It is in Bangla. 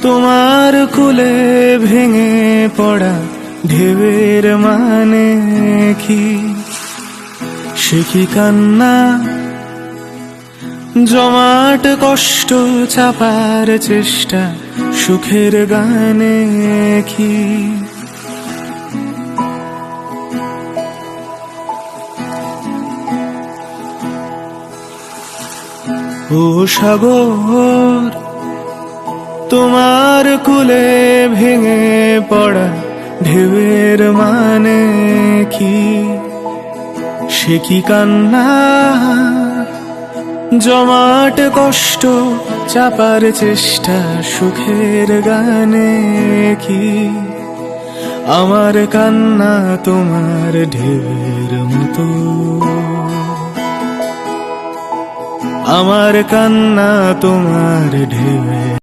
তোমার কুলে ভেঙে পড়া ঢেউয়ের মানে কি? সে কি কান্না, জমাট কষ্ট চাপার চেষ্টা সুখের গানে কি? ও সাগর, তোমার কুলে ভেঙে পড়া ঢেউয়ের মানে কি? সে কি কান্না, জমাট কষ্ট চাপার চেষ্টা সুখের গানে কি? আমার কান্না তোমার ঢেউয়ের মতো, আমার কান্না তোমার ঢেউয়ের